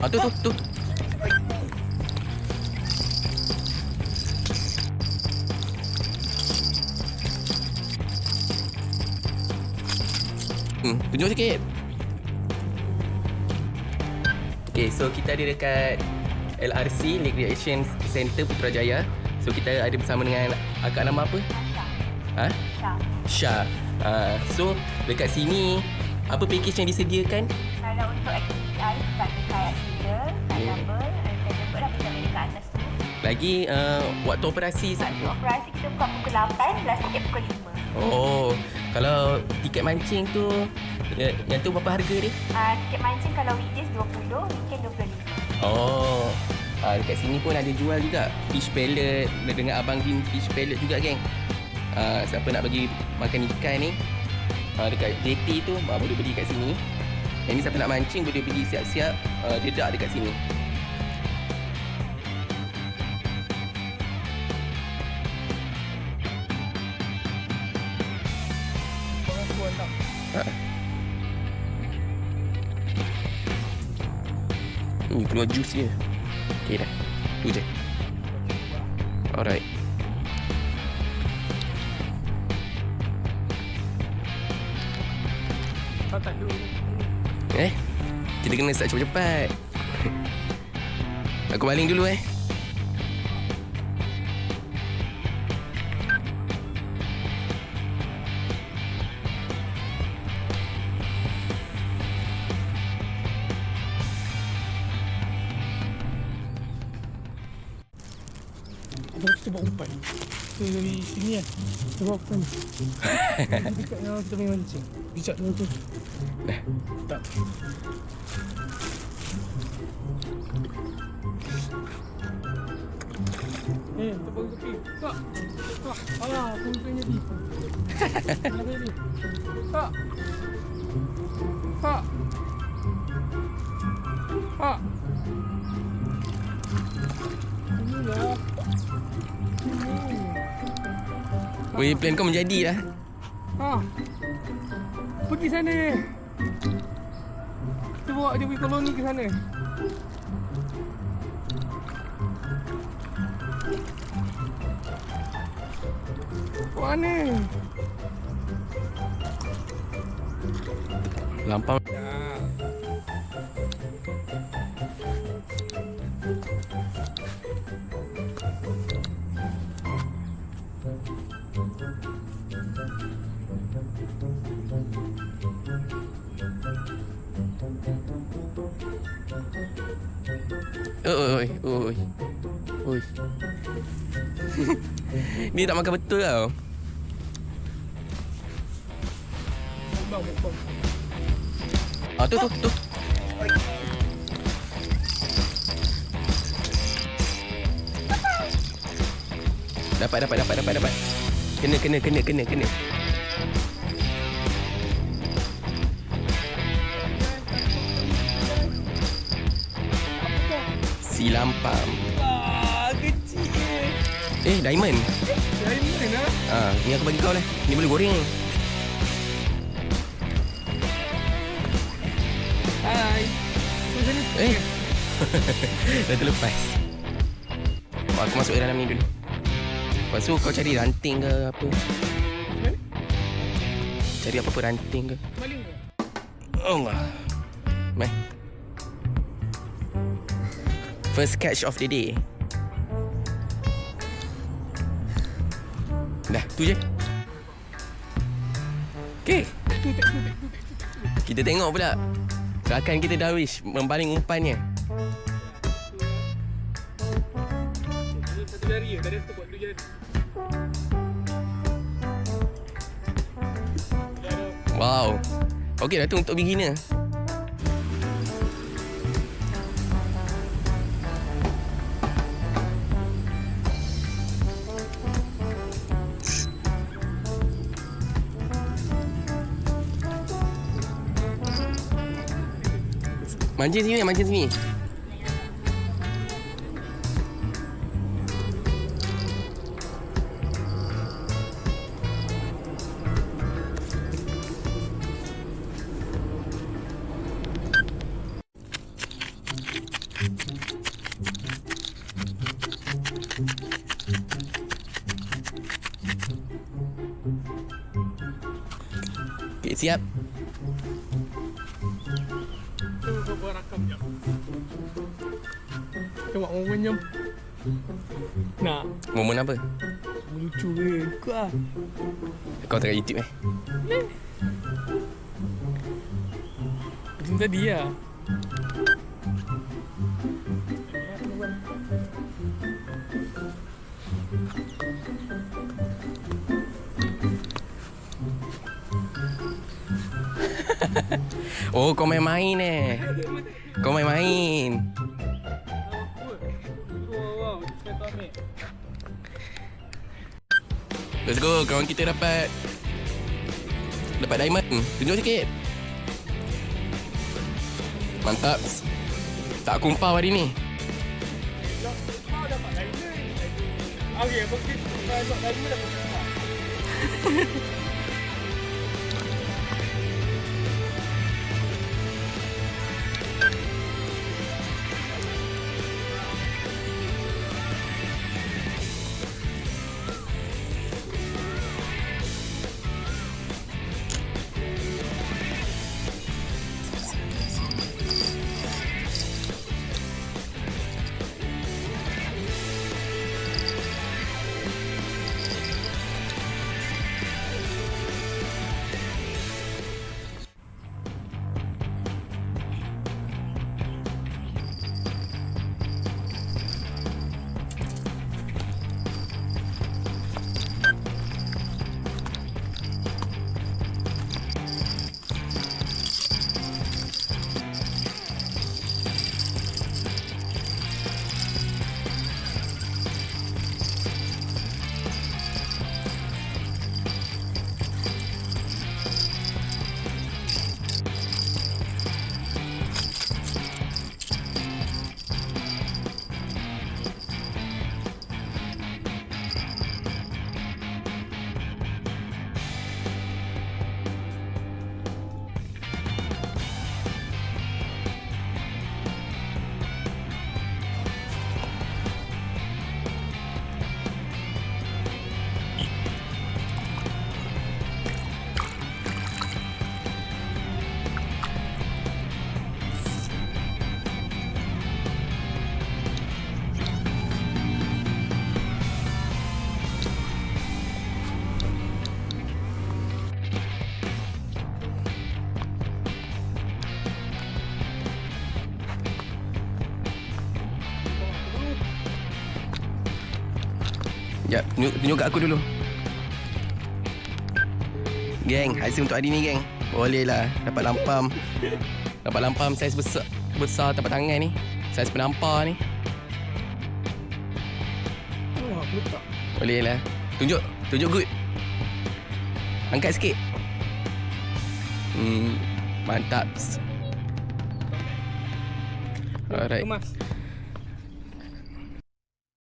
Tu. Tunjuk sikit. Okay, so kita ada dekat LRC, Lake Recreation Center Putrajaya. So kita ada bersama dengan akak nama apa? Ha? Syah. So dekat sini apa package yang disediakan? Kalau untuk aktiviti air kita ada kayak feeder, double, dan double dah kita ada dekat atas tu. Lagi waktu operasi. Waktu operasi kita buka pukul 8, last tiket pukul 5. Oh, kalau tiket mancing tu yang tu berapa harga dia? Tiket mancing kalau weekdays 20, weekend 25. Oh. Dekat sini pun ada jual juga fish pellet dengan Abang Dim fish pellet juga, geng. Siapa nak bagi makan ikan ni, dekat JT tu boleh beli kat sini. Yang ni siapa nak mancing boleh pergi siap-siap dedak dekat sini. Ni keluar jus dia. Okay dah. Tu je. Alright. Tak dulu. Kita kena start cepat-cepat. Aku baling dulu Kita buat umpan. Kita dari sini kan. Kita buat umpan. Dekat yang kita main mancing. Bijak dulu tu. Tak. Kita bagi tepi. Tak. Alah, umpan jadi. Tak. Inilah. Weh, plan kau menjadi lah. Pergi sana. Kita bawa dia pergi koloni ke sana. Mana? Lampau. Oi. Ni tak makan betul tau. Tu. Dapat. Kena. Si lampam. Kecil. Diamond. Diamond lah. Ni aku bagi kau lah. Ni boleh goreng. Hai. Dah terlepas. Aku masuk dalam ni dulu. Lepas tu kau cari ranting ke apa. Cari apa-apa ranting ke. Maling ke? Allah. Mai. First catch of the day. Dah, tu je. Okay. Kita tengok pula. Rakan kita Darwish membaling umpannya. Satu jari je. Dari tu buat 2 jari. Wow. Okey dah tu untuk beginner. Mancing sini. Okay, siap. Kau buat rakam jap. Tengok momen jom. Nak. Momen apa? Lucu ke? Ikut lah. Kau tengok YouTube Macam tadi lah. Oh, kau main-main Kau main-main. Let's go, kawan kita dapat diamond. Tunjuk sikit. Mantap. Tak kumpau hari ni. Kau dapat diamond. Okay, mungkin kalau dapat diamond dapat kumpau. Sekejap, tunjuk kat aku dulu. Geng, hasil untuk hari ni geng. Boleh lah, dapat lampam. Dapat lampam saiz besar tapak tangan ni. Saiz penampar ni. Oh, aku letak. Boleh lah. Tunjuk good. Angkat sikit. Mantap. Alright. Kemas.